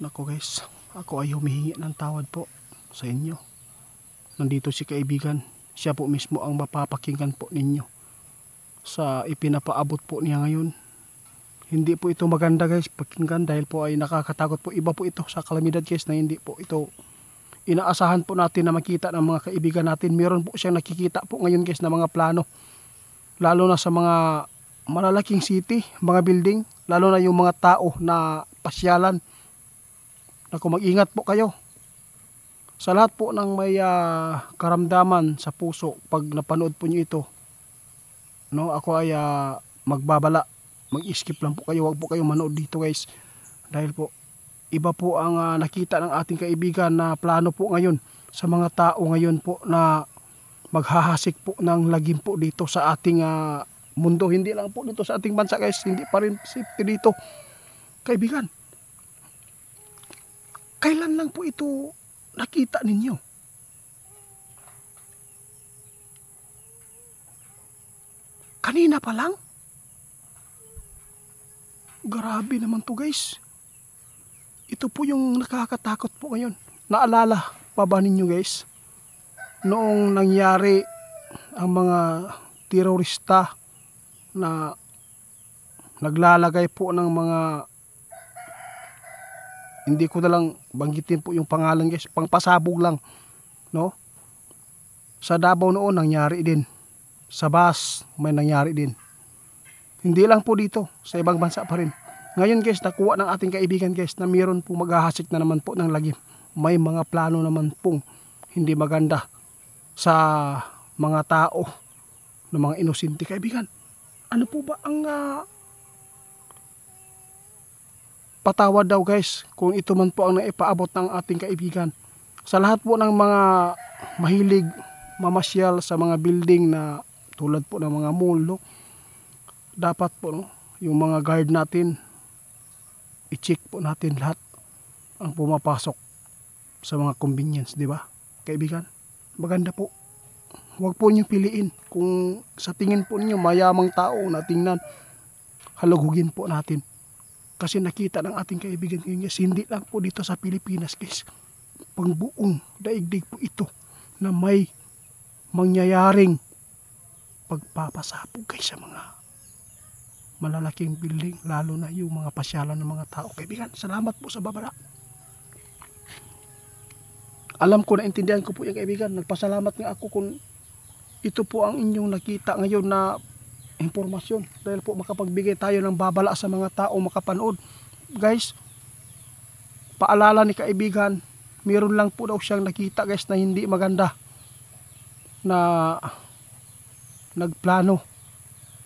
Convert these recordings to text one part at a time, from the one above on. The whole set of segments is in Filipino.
Nako guys, ako ay humihingi ng tawad po sa inyo. Nandito si kaibigan. Siya po mismo ang mapapakinggan po ninyo sa ipinapaabot po niya ngayon. Hindi po ito maganda guys pakinggan dahil po ay nakakatakot po. Iba po ito sa kalamidad guys na hindi po ito inaasahan po natin na makita ng mga kaibigan natin. Meron po siyang nakikita po ngayon guys na mga plano. Lalo na sa mga malalaking city, mga building. Lalo na yung mga tao na pasyalan. Naku, mag-ingat po kayo. Sa lahat po ng may karamdaman sa puso pag napanood po nyo ito, no, ako ay magbabala. Mag-skip lang po kayo. Huwag po kayo manood dito guys. Dahil po, iba po ang nakita ng ating kaibigan na plano po ngayon sa mga tao ngayon po na maghahasik po ng lagim po dito sa ating mundo. Hindi lang po dito sa ating bansa guys. Hindi pa rin safety dito. Kaibigan, kailan lang po ito nakita ninyo? Kanina pa lang? Grabe naman to guys. Ito po yung nakakatakot po ngayon. Naalala pa ba ninyo guys? Noong nangyari ang mga terorista na naglalagay po ng mga, hindi ko na lang banggitin po yung pangalan guys, pangpasabog lang, no? Sa Davao noon nangyari din. Sa Bas may nangyari din. Hindi lang po dito, sa ibang bansa pa rin. Ngayon guys, nakuha ng ating kaibigan guys na mayroon po maghahasik na naman po ng lagim. May mga plano naman pong hindi maganda sa mga tao, ng mga inosente. Kaibigan, ano po ba ang patawad daw guys kung ito man po ang naipaabot ng ating kaibigan? Sa lahat po ng mga mahilig mamasyal sa mga building na tulad po ng mga mall, no? Dapat po, no, yung mga guard natin, i-check po natin lahat ang pumapasok sa mga convenience, di ba? Kaibigan, maganda po. Huwag po niyo piliin. Kung sa tingin po niyo mayamang tao na tingnan, halugugin po natin. Kasi nakita ng ating kaibigan ngayon, hindi lang po dito sa Pilipinas guys. Pangbuong daigdig po ito na may mangyayaring pagpapasabog guys sa mga malalaking building, lalo na yung mga pasyalan ng mga tao. Kaibigan, salamat po sa babala. Alam ko, naintindihan ko po yung kaibigan. Nagpasalamat nga ako kung ito po ang inyong nakita ngayon na impormasyon. Dahil po makapagbigay tayo ng babala sa mga tao makapanood. Guys, paalala ni kaibigan, meron lang po daw siyang nakita guys na hindi maganda na nagplano.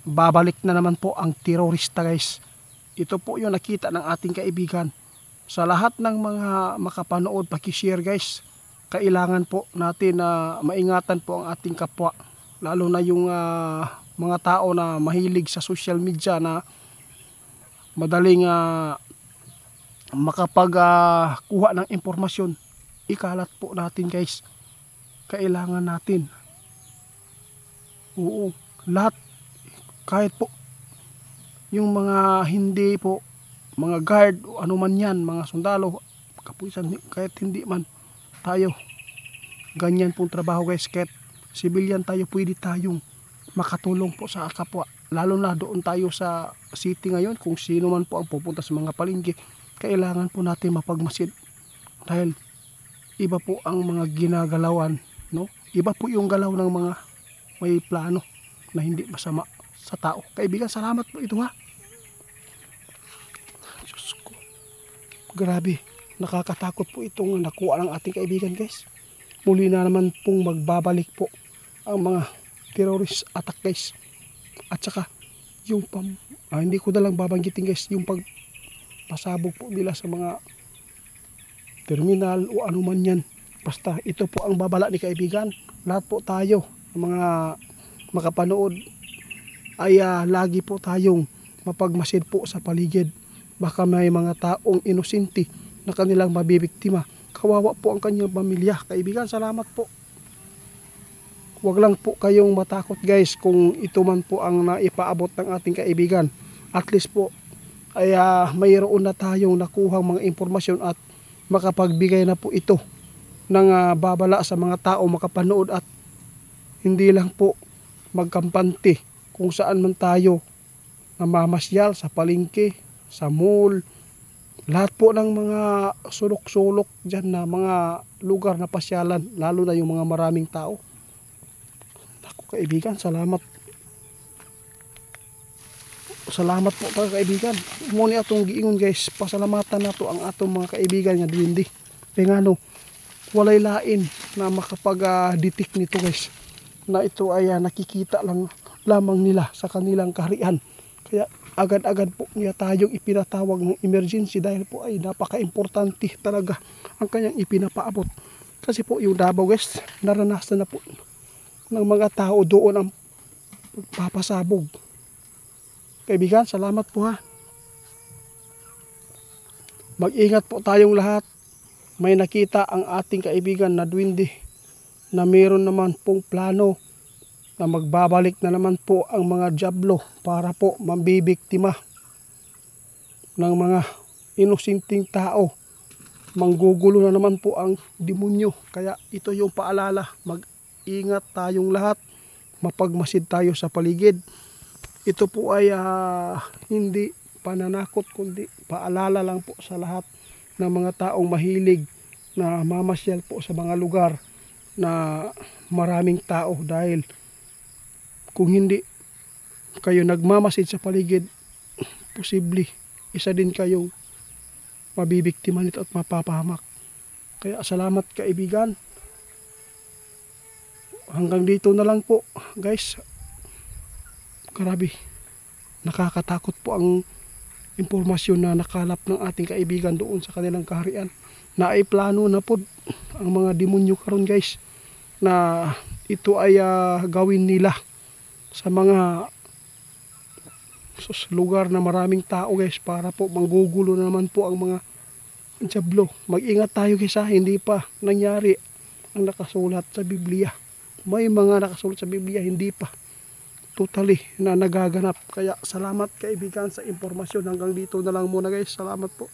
Babalik na naman po ang terorista guys. Ito po yung nakita ng ating kaibigan. Sa lahat ng mga makapanood, paki-share guys. Kailangan po natin na maingatan po ang ating kapwa. Lalo na yung mga tao na mahilig sa social media na madaling makapagkuha ng impormasyon. Ikalat po natin guys. Kailangan natin. Oo, lahat. Kahit po yung mga hindi po, mga guard o ano man yan, mga sundalo, kapulisan, kahit hindi man tayo, ganyan pong trabaho guys. Kahit civilian tayo, pwede tayong makatulong po sa kapwa. Lalo na doon tayo sa city ngayon, kung sino man po ang pupunta sa mga palengke, kailangan po natin mapagmasid. Dahil iba po ang mga ginagalawan, no? Iba po yung galaw ng mga may plano na hindi masama sa tao. Kaibigan, salamat po ito ha. Diyos ko. Grabe. Nakakatakot po itong nakuha ng ating kaibigan guys. Muli na naman pong magbabalik po ang mga terrorist attack guys. At saka yung hindi ko na lang babanggitin guys, yung pagpasabog po nila sa mga terminal o ano man yan. Basta ito po ang babala ni kaibigan. Lahat po tayo, mga makapanood, ay lagi po tayong mapagmasid po sa paligid. Baka may mga taong inosente na kanilang mabibiktima. Kawawa po ang kanyang pamilya. Kaibigan, salamat po. Huwag lang po kayong matakot guys kung ito man po ang naipaabot ng ating kaibigan. At least po ay mayroon na tayong nakuhang mga impormasyon at makapagbigay na po ito ng babala sa mga tao makapanood at hindi lang po magkampante kung saan man tayo namamasyal sa palengke, sa mall, lahat po ng mga sulok-sulok dyan na mga lugar na pasyalan, lalo na yung mga maraming tao. Ako kaibigan, salamat. Salamat po mga kaibigan. Muna atong giingon guys, pasalamatan nato ang atong mga kaibigan nga duwende. Kaya nga no, walay lain na makapag-detect nito guys, na ito ay nakikita lang lamang nila sa kanilang kaharian. Kaya agad-agad po niya tayong ipinatawag ng emergency dahil po ay napaka-importante talaga ang kanyang ipinapaabot. Kasi po yung Davao West, naranasan na po ng mga tao doon ang pagpapasabog. Kaibigan, salamat po ha. Mag-ingat po tayong lahat. May nakita ang ating kaibigan na duwende na mayroon naman pong plano na magbabalik na naman po ang mga dyablo para po mambibiktima ng mga inosenteng tao. Manggugulo na naman po ang demonyo. Kaya ito yung paalala, mag-ingat tayong lahat, mapagmasid tayo sa paligid. Ito po ay hindi pananakot kundi paalala lang po sa lahat ng mga taong mahilig na mamasyal po sa mga lugar na maraming tao, dahil kung hindi kayo nagmamasid sa paligid, posible isa din kayong mabibiktima nito at mapapahamak. Kaya salamat kaibigan. Hanggang dito na lang po guys. Grabe, nakakatakot po ang impormasyon na nakalap ng ating kaibigan doon sa kanilang kaharian. Na ay plano na po ang mga demonyo karon guys, na ito ay gawin nila sa mga lugar na maraming tao guys, para po manggugulo na naman po ang mga dyablo. Mag-ingat tayo guys ha, hindi pa nangyari ang nakasulat sa Biblia. May mga nakasulat sa Biblia, hindi pa totally na nagaganap. Kaya salamat kaibigan sa impormasyon. Hanggang dito na lang muna guys. Salamat po.